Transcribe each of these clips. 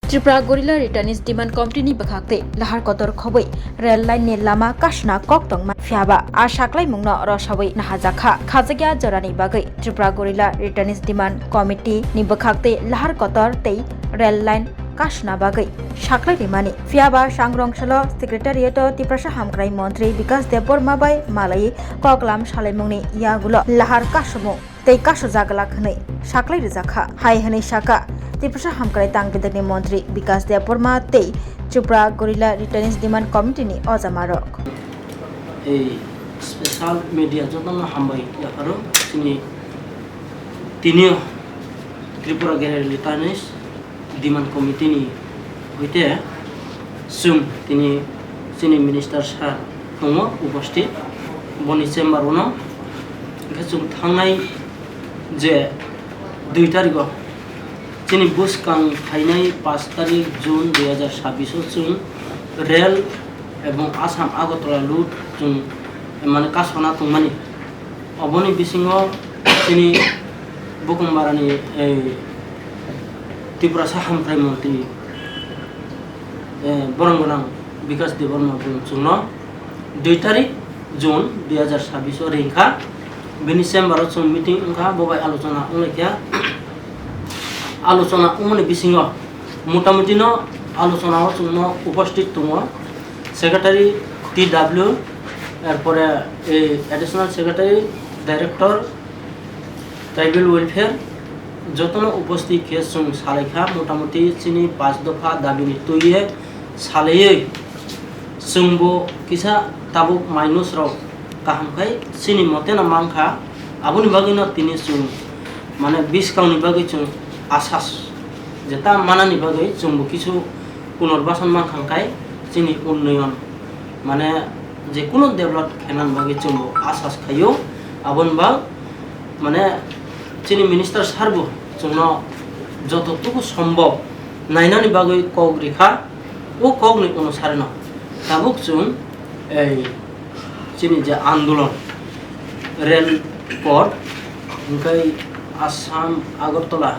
Tripura गरिला रिटार्निस demand कमिटिनि बखाक्ते लाहार Qatar खबै rail लाइननि लामा काशना कक्तंमा फियाबा आ साक्लाय मुंनो रसाबै नाहाजाखा खाजागिया जरानि बागै त्रिपुरा गरिला रिटार्निस डिमान्ड कमिटिनि बखाक्ते लाहार कतर तै रेल लाइन काशना बागै साक्लाय रिमानि फियाबा सांग्रंसल सेक्रेटारिएट तिप्रासा हामग्राय मंत्री विकास देबबर्मा बाय मालाय ककलाम सालायमुंनि यागुलो लाहार काशमु तै काश जागला खनै साक्लाय रिजाखा हाय हनै साका तिप्रासा हामग्राय तांगिदनि मंत्री विकास देबबर्मा तै त्रिपुरा गरिला रिटार्निस डिमान्ड कमिटिनि अजामारक এই স্পেশাল মিডিয়া যতন হামবাই ইয়াকারো তিনিও ত্রিপুরা গরিলা রিটার্নিস ডিমান্ড কমিটিनि হইতে তিনি मिनिस्टार सार दङ उपस्थित बनि चेम्बार उनाव जों थांनाय जे 2 तारिखआव जोंनि बुसकां फायनाय 5 तारिख जुन 2026 जों रेल এবং आसाम आगरतला लुट जों माने कासना दंमानि अबनि बिसिङाव जोंनि बुकुमबारानि त्रिपुरा साहामग्राय मन्त्री बरंगोनां विकास देबबर्मा जोंनो 2 तारिख जुन 2026 रिंखा बेनि चेम्बाराव जों मिटिं ओंखा बबाय आलोचना ओंलायखिया आलोचना उमनि बिसिङाव मोटामुटिनो आलोचनाव जोंनो उपस्थित दङ सेक्रेटारि TW एरपरे additional secretary director tribal welfare जतनो उपस्थित के जों सालायखा मोटामुटि चिनि 5 दफा दाबिनि तुये सालायै जोंबो किसा ताबुक माइनस राव काहामखाय चिनि मतेना मांखा आबुनि बागैनो तिनि जों माने 20 काउनि बागै जों आसास जेता मानानि बागै जोंबो किछु पुनर्बासन मांखांखाय जोंनि उन्नयन माने जेकुनु डेभलप खेनान बागै जोंबो आसास खायो आबनबा माने जोंनि मिनिस्टार सारबो जोंनो जतटुकु सम्भव नायनानि बागै कग रेखा ओ कगनि अनुसारनो दाबुक जों जोंनि जे आन्दोलन रेल पथ ओमफ्राय आसाम आगरतला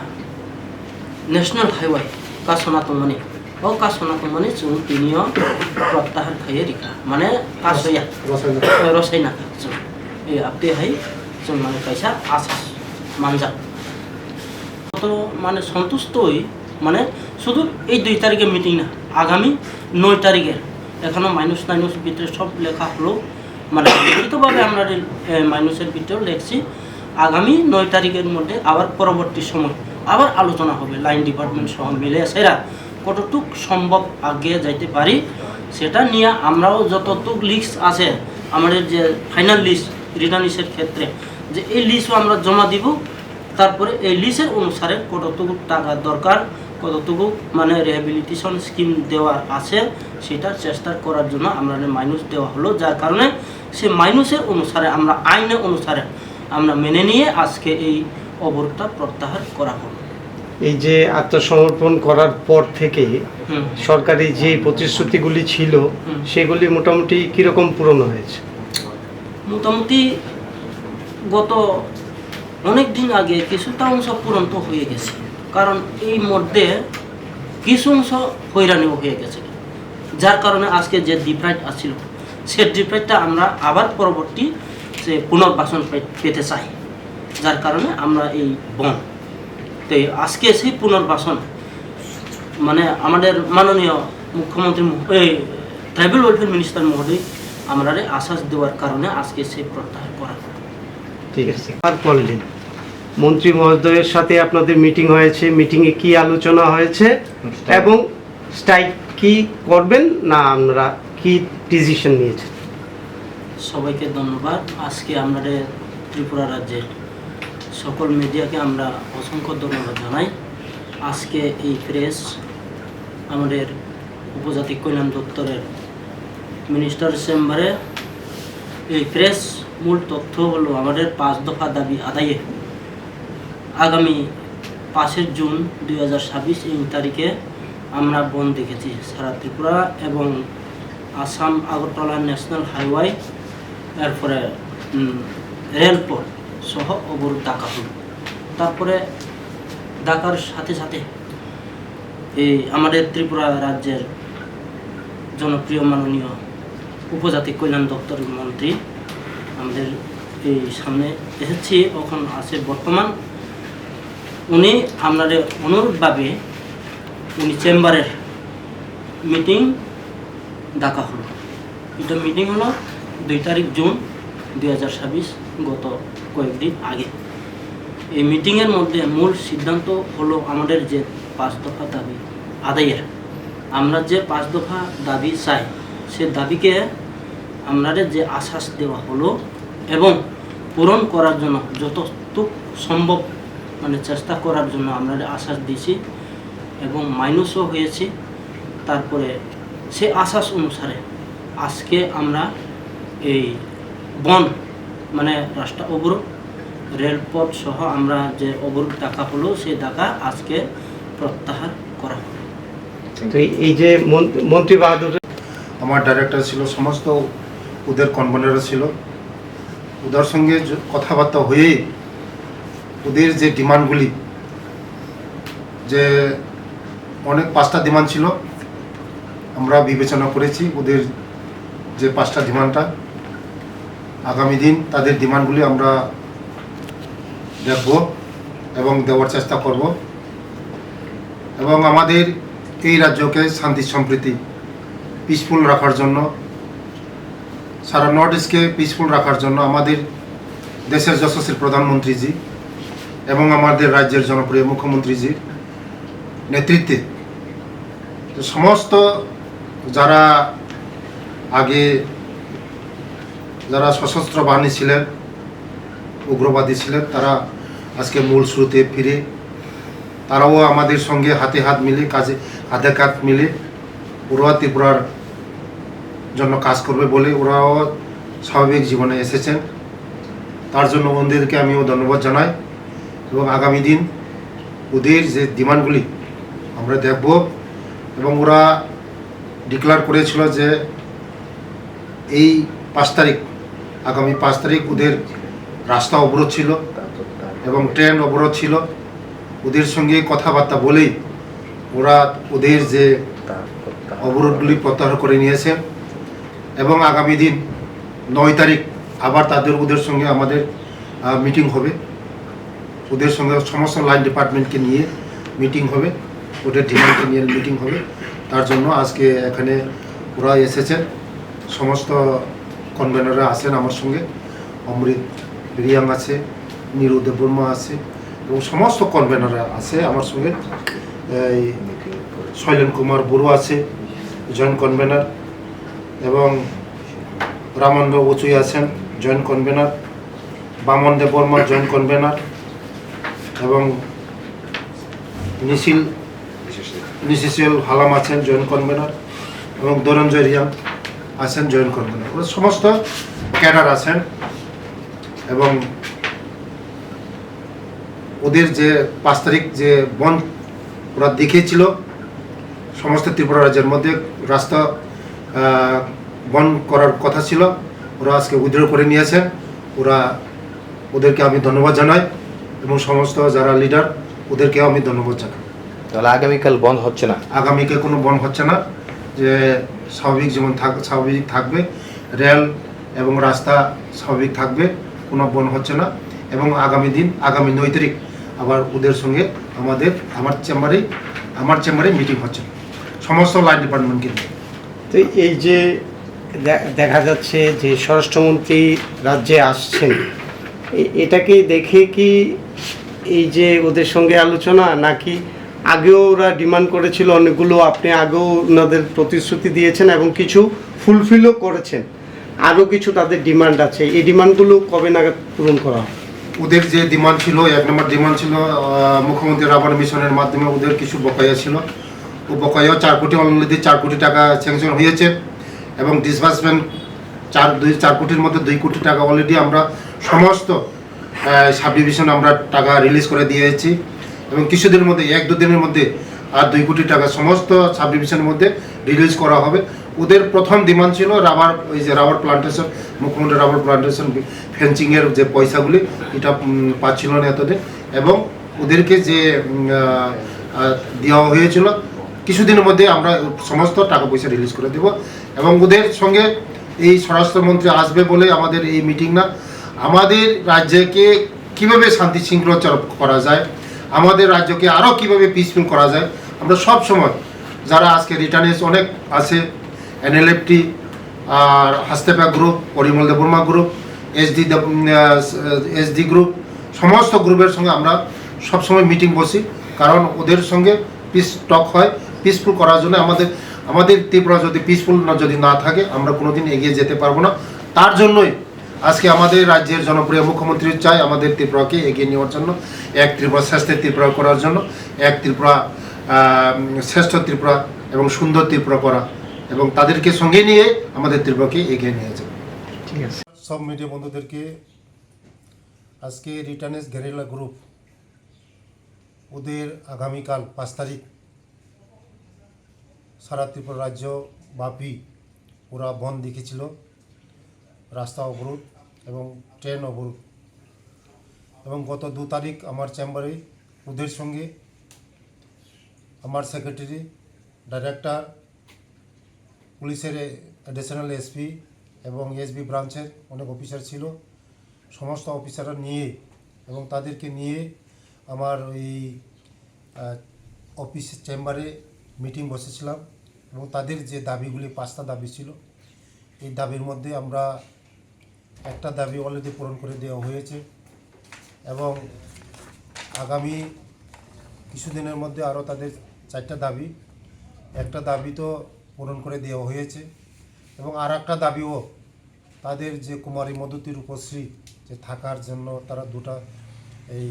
नेशनल हाईवे कासना दंमानि ओ कासना दंमानि जों तिनियो प्रत्याहार खायो रेखा माने कासया रसायना जों आपते हाय जों माने कैसा आसास मानजा तो माने सन्तुष्ट हई माने शुधु এই 2 तारिखे मिटिंग ना आगामी 9 तारिखे एखनो माइनस नाइनस ভিতরে সব লেখা হলো মানে লিখিতভাবে আমরা মাইনাসের ভিতরে লেখছি আগামী 9 তারিখের মধ্যে আবার পরবর্তী সময় আবার আলোচনা হবে লাইন ডিপার্টমেন্ট সহ মিলে সেরা কতটুক সম্ভব আগে যাইতে পারি সেটা নিয়ে আমরাও যতটুক লিস্ট আছে আমাদের যে ফাইনাল লিস্ট রিটার্নিসের ক্ষেত্রে যে এই লিস্টও আমরা জমা দিব তারপরে এই লিস্টের অনুসারে কতটুকু টাকা দরকার কতটুকু মানে রিহ্যাবিলিটেশন স্কিম দেওয়ার আছে সেটা চেষ্টা করার জন্য আমরা মাইনাস দেওয়া হলো যার কারণে সে মাইনাসের অনুসারে আমরা আইনের অনুসারে আমরা মেনে নিয়ে আজকে এই অবরোধটা প্রত্যাহার করা হলো এই যে আত্মসমর্পণ করার পর থেকে সরকারি যে প্রতিশ্রুতিগুলি ছিল সেগুলি মোটামুটি কিরকম পূরণ হয়েছে মোটামুটি গত অনেক দিন আগে কিছুটা অংশ পূরণ তো হয়ে গেছে কারণ এই মধ্যে কিছু অংশ হয়রানিও হয়ে গেছে যার কারণে আজকে যে ডিপ্রাইট আসছিল সে ডিপ্রাইটটা আমরা আবার পরবর্তী যে পুনর্বাসন পেতে চাই যার কারণে আমরা এই বন তো আজকে সেই পুনর্বাসন মানে আমাদের মাননীয় মুখ্যমন্ত্রী ট্রাইবাল ওয়েলফেয়ার মিনিস্টার মহোদয় আমরা আশ্বাস দেওয়ার কারণে আজকে সেই প্রত্যাহার করা ঠিক আছে আর বললেন মন্ত্রী মহোদয়ের সাথে আপনাদের মিটিং হয়েছে মিটিংয়ে কি আলোচনা হয়েছে এবং স্ট্রাইক কি করবেন না আমরা কি ডিসিশন নিয়েছেন সবাইকে ধন্যবাদ আজকে আমাদের ত্রিপুরা রাজ্যের সকল মিডিয়াকে আমরা অসংখ্য ধন্যবাদ জানাই আজকে এই প্রেস আমাদের উপজাতি কল্যাণ দপ্তরের মিনিস্টার চেম্বারে এই প্রেস মূল তথ্য হলো আমাদের 5 দফা দাবি আদায়ে আগামী 5 জুন 2026 এই তারিখে আমরা বন্ধ দেখেছি সারা ত্রিপুরা এবং আসাম আগরতলা ন্যাশনাল হাইওয়ে এরপরে রেলপথ সহ অবরোধ ডাকা হলো তারপরে ডাকার সাথে সাথে এই আমাদের ত্রিপুরা রাজ্যের জনপ্রিয় মাননীয় উপজাতি কল্যাণ দপ্তরের মন্ত্রী আমাদের এই সামনে এসেছি, এখন আছে বর্তমান। উনি আপনাদের অনুরোধভাবে উনি চেম্বারের মিটিং ডাকা হলো। এটা মিটিং হলো 2 তারিখ জুন 2026, গত কয়েকদিন আগে। এই মিটিংয়ের মধ্যে মূল সিদ্ধান্ত হলো আমাদের যে 5 দফা দাবি আদায়ের। আমরা যে 5 দফা দাবি চাই, সে দাবিকে আমাদের যে আশ্বাস দেওয়া হলো এবং পূরণ করার জন্য যতটুকু সম্ভব চেষ্টা করার জন্য আমরা আশ্বাস দিয়েছি এবং মাইনাসও হয়েছি। তারপরে সে আশ্বাস অনুসারে আজকে আমরা এই বন রাস্তা অবরোধ, রেলপথ সহ আমরা যে অবরোধ ডাকা হলো সেই ডাকা আজকে প্রত্যাহার করা হলো। তো এই যে মন্ত্রী বাহাদুর, আমার ডাইরেক্টর ছিল, সমস্ত ওদের কনভেনার ছিল, ওদের সঙ্গে কথাবার্তা হয়েই ওদের যে ডিমান্ডগুলি, যে অনেক 5টা ডিমান্ড ছিল, আমরা বিবেচনা করেছি ওদের যে 5টা ডিমান্ডটা। আগামী দিন তাদের ডিমান্ডগুলি আমরা দেখব এবং দেওয়ার চেষ্টা করব এবং আমাদের এই রাজ্যকে শান্তি সম্প্রীতি পিসফুল রাখার জন্য, সারা নর্থ ইস্টকে পিসফুল রাখার জন্য আমাদের দেশের যশস্বী প্রধানমন্ত্রীজি এবং আমাদের রাজ্যের জনপ্রিয় মুখ্যমন্ত্রীজির নেতৃত্বে সমস্ত যারা আগে যারা সশস্ত্র বাহিনী ছিলেন, উগ্রবাদী ছিলেন, তারা আজকে মূল স্রোতে ফিরে তারাও আমাদের সঙ্গে হাতে হাত মিলে হাতে কাঁধ মিলে ওরা ত্রিপুরার জন্য কাজ করবে বলে ওরাও স্বাভাবিক জীবনে এসেছেন। তার জন্য ওদেরকে আমিও ধন্যবাদ জানাই এবং আগামী দিন ওদের যে ডিমান্ডগুলি আমরা দেখব এবং ওরা ডিক্লেয়ার করেছিল যে এই 5 তারিখ, আগামী 5 তারিখ ওদের রাস্তা অবরোধ ছিল এবং ট্রেন অবরোধ ছিল। ওদের সঙ্গে কথাবার্তা বলেই ওরা ওদের যে অবরোধগুলি প্রত্যাহার করে নিয়েছে এবং আগামী দিন 9 তারিখ আবার ওদের সঙ্গে আমাদের মিটিং হবে। ওদের সঙ্গে সমস্ত লাইন ডিপার্টমেন্টকে নিয়ে মিটিং হবে, ওদের ডিমান্ডকে নিয়ে মিটিং হবে। তার জন্য আজকে এখানে ওরা এসেছেন, সমস্ত কনভেনাররা আছেন আমার সঙ্গে, অমৃত রিয়াং আছে, নীরু দেববর্মা আছে এবং সমস্ত কনভেনাররা আছে আমার সঙ্গে। এই শৈলেন কুমার বড়ুয়া আছে জয়েন্ট কনভেনার এবং রামানন্দ বচুই আছেন জয়েন্ট কনভেনার, বামন দেববর্মা জয়েন্ট কনভেনার এবং নিশিসিয়াল হালাম আছেন জয়েন্ট কনভেনার এবং ধনঞ্জয় রিয়াং আছেন জয়েন্ট কনভেনার। ওরা সমস্ত ক্যাডার আছেন এবং ওদের যে 5 তারিখ যে বন্ধ ওরা দেখিয়েছিল সমস্ত ত্রিপুরা রাজ্যের মধ্যে রাস্তা বন্ধ করার কথা ছিল, ওরা আজকে উইথড্র করে নিয়েছেন। ওদেরকে আমি ধন্যবাদ জানাই এবং সমস্ত যারা লিডার ওদেরকেও আমি ধন্যবাদ জানাই। তাহলে আগামীকাল বন্ধ হচ্ছে না? আগামীকাল কোনো বন্ধ হচ্ছে না, যে স্বাভাবিক জীবন স্বাভাবিক থাকবে, রেল এবং রাস্তা স্বাভাবিক থাকবে, কোনো বন্ধ হচ্ছে না। এবং আগামী 9 তারিখ আবার ওদের সঙ্গে আমার চেম্বারে মিটিং হচ্ছে সমস্ত লাইন ডিপার্টমেন্টকে নিয়ে। তো এই যে দেখা যাচ্ছে যে স্বরাষ্ট্রমন্ত্রী রাজ্যে আসছেন, এটাকে দেখে কি এই যে ওদের সঙ্গে আলোচনা, নাকি আগেও ওরা ডিমান্ড করেছিল অনেকগুলো, আপনি আগেও ওনাদের প্রতিশ্রুতি দিয়েছেন এবং কিছু ফুলফিলও করেছেন, আরও কিছু তাদের ডিমান্ড আছে, এই ডিমান্ডগুলো কবে নাগাদ পূরণ করা হবে? ওদের যে ডিমান্ড ছিল, 1 নম্বর ডিমান্ড ছিল মুখ্যমন্ত্রী রাবার মিশনের মাধ্যমে ওদের কিছু বকেয়া ছিল, ও বকেয়া 4 কোটি, অলরেডি 4 কোটি টাকা স্যাংশন হয়েছে এবং ডিসবার্সমেন্ট 4 কোটির মধ্যে 2 কোটি টাকা অলরেডি আমরা সমস্ত সাব ডিভিশন আমরা টাকা রিলিজ করে দিয়েছি এবং কিছুদিনের মধ্যে 1-2 দিনের মধ্যে আর 2 কোটি টাকা সমস্ত সাব ডিভিশনের মধ্যে রিলিজ করা হবে। ওদের প্রথম ডিমান্ড ছিল রাবার প্লান্টেশন, মুখ্যমন্ত্রী রাবার প্লান্টেশন ফেন্সিংয়ের যে পয়সাগুলি এটা পাচ্ছিল না এতদিন এবং ওদেরকে যে দেওয়া হয়েছিল কিছুদিনের মধ্যে আমরা সমস্ত টাকা পয়সা রিলিজ করে দেব এবং ওদের সঙ্গে এই স্বরাষ্ট্রমন্ত্রী আসবে বলে আমাদের এই মিটিং না, আমাদের রাজ্যকে কিভাবে শান্তি শৃঙ্খলা করা যায়, আমাদের রাজ্যকে আরও কিভাবে পিসফুল করা যায়, আমরা সব সময় যারা আজকে রিটার্নেস অনেক আছে, এনএলএফটি আর Hastepa group, Parimal Debbarma group, SD group, সমস্ত গ্রুপের সঙ্গে আমরা সবসময় মিটিং বসি, কারণ ওদের সঙ্গে পিস টক হয় পিসফুল করার জন্য। আমাদের ত্রিপুরা যদি পিসফুল যদি না থাকে আমরা কোনোদিন এগিয়ে যেতে পারবো না। তার জন্যই আজকে আমাদের রাজ্যের জনপ্রিয় মুখ্যমন্ত্রী চাই আমাদের ত্রিপুরাকে এগিয়ে নেওয়ার জন্য, এক ত্রিপুরা শ্রেষ্ঠ ত্রিপুরা করার জন্য, এক ত্রিপুরা শ্রেষ্ঠ ত্রিপুরা এবং সুন্দর ত্রিপুরা করা, এবং তাদেরকে সঙ্গে নিয়ে আমাদের ত্রিপুরাকে এগিয়ে নিয়ে যাবে। ঠিক আছে। সব মিডিয়া বন্ধুদেরকে আজকে রিটার্নেস গেরিলা গ্রুপ ওদের আগামীকাল 5 তারিখ সারা ত্রিপুরা রাজ্য ব্যাপী ওরা বন্ধ দেখেছিল, রাস্তা অবরোধ এবং ট্রেন অবরোধ, এবং গত 2 তারিখ আমার চেম্বারে ওদের সঙ্গে আমার সেক্রেটারি, ডাইরেক্টর, পুলিশের অ্যাডিশনাল এসপি এবং এসবি ব্রাঞ্চের অনেক অফিসার ছিল, সমস্ত অফিসাররা নিয়ে এবং তাদেরকে নিয়ে আমার ওই অফিস চেম্বারে মিটিং বসেছিলাম এবং তাদের যে দাবিগুলি 5টা দাবি ছিল, এই দাবির মধ্যে আমরা একটা দাবি অলরেডি পূরণ করে দেওয়া হয়েছে এবং আগামী কিছুদিনের মধ্যে আরও তাদের 4টা দাবি, একটা দাবি তো পূরণ করে দেওয়া হয়েছে এবং আর একটা দাবিও তাদের যে কুমারী মধুতি রূপশ্রী যে থাকার জন্য তারা 2টা এই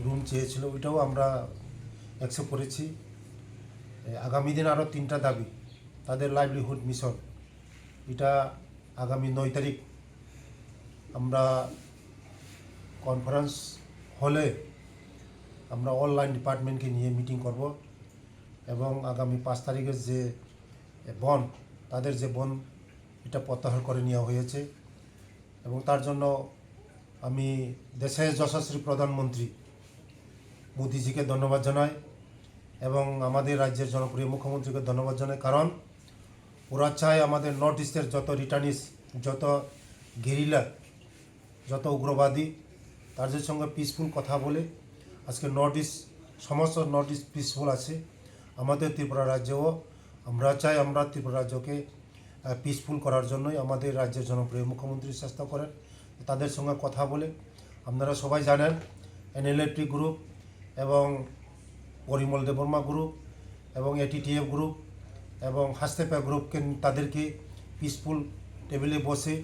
রুম চেয়েছিল, ওইটাও আমরা অ্যাকসেপ্ট করেছি। আগামী দিন আরও 3টা দাবি, তাদের লাইভলিহুড মিশন, এটা আগামী 9 তারিখ আমরা কনফারেন্স হলে আমরা অনলাইন ডিপার্টমেন্টকে নিয়ে মিটিং করব এবং আগামী 5 তারিখের যে বন, তাদের যে বন এটা প্রত্যাহার করে নেওয়া হয়েছে এবং তার জন্য আমি দেশের যশস্বী প্রধানমন্ত্রী মোদিজিকে ধন্যবাদ জানাই এবং আমাদের রাজ্যের জনপ্রিয় মুখ্যমন্ত্রীকে ধন্যবাদ জানাই, কারণ ওরা চায় আমাদের নর্থ ইস্টের যত রিটার্নিস, যত গেরিলা, যত উগ্রবাদী, তাদের সঙ্গে পিসফুল কথা বলে আজকে সমস্ত নর্থ ইস্ট পিসফুল আছে। আমাদের ত্রিপুরা রাজ্যও আমরা চাই আমরা ত্রিপুরা রাজ্যকে পিসফুল করার জন্যই আমাদের রাজ্যের জনপ্রিয় মুখ্যমন্ত্রী চেষ্টা করেন। তাদের সঙ্গে কথা বলে আপনারা সবাই জানেন এনএলএফটি গ্রুপ এবং পরিমল দেববর্মা গ্রুপ এবং এটিটিএফ গ্রুপ এবং হাস্তেপা গ্রুপকে তাদেরকে পিসফুল টেবিলে বসে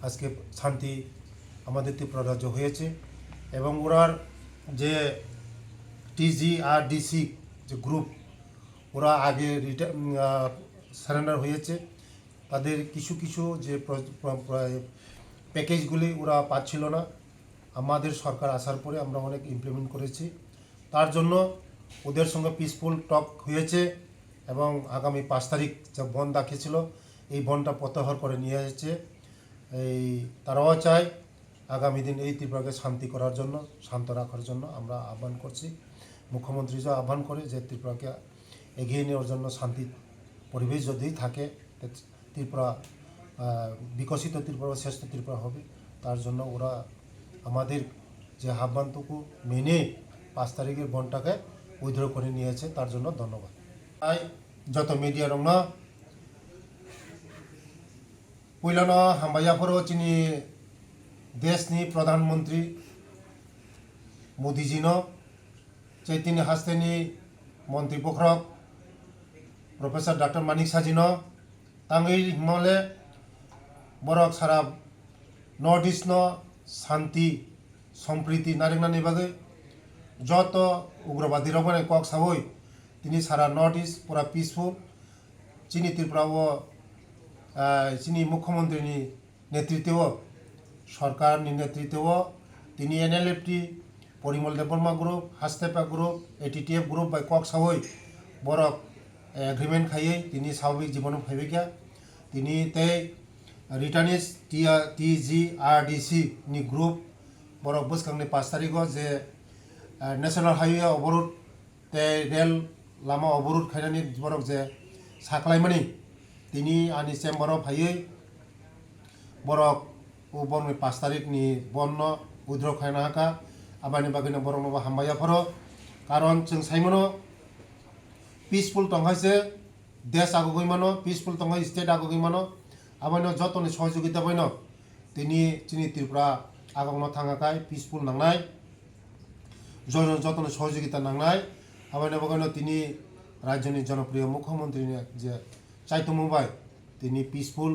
আজকে শান্তি আমাদের ত্রিপুরা রাজ্য হয়েছে এবং ওরার যে TGRDC যে গ্রুপ, ওরা আগে সারেন্ডার হয়েছে, তাদের কিছু যে প্যাকেজগুলি ওরা পাচ্ছিল না, আমাদের সরকার আসার পরে আমরা অনেক ইমপ্লিমেন্ট করেছি, তার জন্য ওদের সঙ্গে পিসফুল টক হয়েছে এবং আগামী 5 তারিখ যে বন ডাকেছিল এই বনটা প্রত্যাহার করে নিয়ে এসেছে। তারাও চায় আগামী দিন এই ত্রিপুরাকে শান্তি করার জন্য, শান্ত রাখার জন্য আমরা আহ্বান করছি। মুখ্যমন্ত্রী যে আহ্বান করে যে ত্রিপুরাকে এগিয়ে নেওয়ার জন্য শান্তি পরিবেশ যদি থাকে ত্রিপুরা বিকশিত ত্রিপুরা, শ্রেষ্ঠ ত্রিপুরা হবে, তার জন্য ওরা আমাদের যে আহ্বানটুকু মেনে 5 তারিখের বনটাকে উইথড্র করে নিয়েছে, তার জন্য ধন্যবাদ। তাই যত মিডিয়া রং पहिलानो हामबायाफोरो चिनी देशनि प्रधानमंत्री मोदीजीनो चैतन्य हास्तेनि मंत्री पख्रक प्रोफेसर डॉक्टर मानिक साजीनो तांगै हिमाले बरक सारा नॉर्थ ईस्ट नो शांति सम्प्रीति नारेंगनानि बागै যত उग्रवादी रगने कक साबै तिनी सारा नॉर्थ ईस्ट पूरा पीसफुल चिनी त्रिपुराओ चिनी मुख्यमंत्री नेतृत्व सरकार नेतृत्व तिनी NLFT Parimal Debbarma group Hastepa group ATTF group बाय कक साबै बरक एग्रीमेंट खायै तिनी स्वाभाविक जीवन फैबैया तिनी ते रिटार्निस TGRDC नि ग्रुप बरक बसखांनि 5 तारिखआव जे नेशनल हाईवे अवरोध ते रेल लामा अबरुद खायनानै बरक जे साख्लायमानि तिनि आंनि चेम्बाराव फायै बरक बरनि 5 तारिखनि बन्न उद्र खायना हाका आबानि बागैनो बरकनोबो हामबायाफोरो कारण जों साइमनो पिसफुल तंगाइसे देश आगुगै मानो पिसफुल तंगाइ स्टेट आगुगै मानो आबानो जतनि सहयोगिता बायनो तिनि त्रिपुरा आगमनो थांगाखाय पिसफुल नांनाय जतनि सहयोगिता नांनाय आबानो बागैनो तिनि राज्यनि जनप्रिय मुख्यमंत्री जे चाइतमुबाय तिनि पिसफुल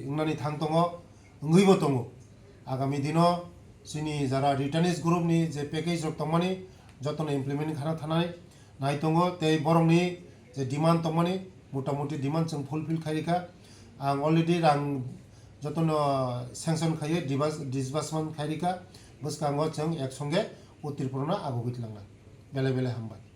इंनानि थांग दङ ओंगैबो दङ आगामी दिनो सिनि जारा रिटार्निस ग्रुपनि जे पेकेज रक तंमानि जतन इमप्लिमेंट खाना थानाय नाय दङ ते बरंनि जे डिमांड तंमानि मोटामोटी डिमांड जों फुलफिल खायरिखा आं अलरेडी रां जतन सेंक्शन खायो डिसबार्समेंट खायरिखा बसकांगो जों एकसंगे उत्तर त्रिपुरा आगुगैलांना बेले बेले हामबाय।